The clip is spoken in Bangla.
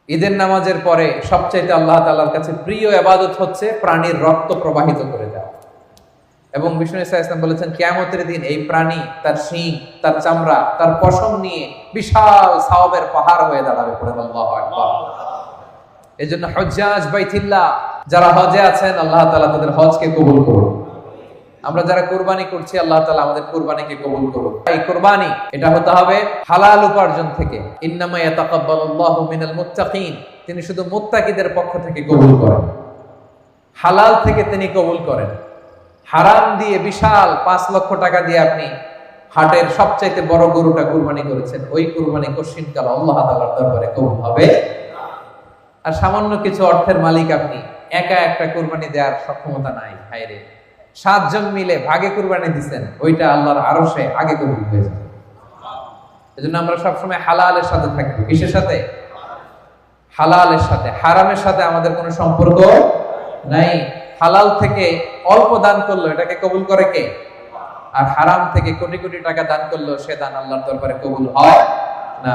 ঈদের নামাজের পরে সবচাইতে আল্লাহ তাআলার কাছে প্রিয় ইবাদত হচ্ছে প্রাণীর রক্ত প্রবাহিত করে দেওয়া। এবং বিষ্ণু ইসা ইসলাম বলেছেন কিয়ামতের দিন এই প্রাণী তার শিং, তার চামড়া, তার পশম নিয়ে বিশাল সওয়াবের পাহাড় হয়ে দাঁড়াবে। পড়ে আল্লাহু আকবার। এজন্য হুজ্জাজ বাইতুল্লাহ যারা হজে আছেন, আল্লাহ তাআলা তাদের হজকে কবুল করুন। আমরা যারা কুরবানি করছি, আল্লাহ তাআলা আমাদের কুরবানিকে কবুল করুন। এই কুরবানি এটা হতে হবে হালাল উপার্জন থেকে। ইন্নামা ইয়াতাকাব্বালুল্লাহু মিনাল মুত্তাকিন, তিনি শুধু মুত্তাকিদের পক্ষ থেকে কবুল করেন, হালাল থেকে তিনি কবুল করেন। হারাম দিয়ে বিশাল 5 লক্ষ টাকা দিয়ে আপনি হাটের সবচাইতে বড় গরুটা কুরবানি করেছেন, ওই কুরবানি কশিনকাল আল্লাহ তাআলার দরবারে কবুল হবে। আর সামান্য কিছু অর্থের মালিক আপনি, একা একটা কুরবানি দেওয়ার সক্ষমতা নাই, হায়রে 7 জন মিলে ভাগে কুরবানি দিবেন, ওইটা আল্লাহর আরশে আগে কবুল হয়ে যাবে। এজন্য আমরা সবসময় হালালের সাথে থাকবো। কিসের সাথে? হালালের সাথে। হারামের সাথে আমাদের কোনো সম্পর্ক নাই। হালাল থেকে অল্প দান করলো এটাকে কবুল করে কে? আর হারাম থেকে কোটি কোটি টাকা দান করলো সে দান আল্লাহর দরবারে কবুল হয় না।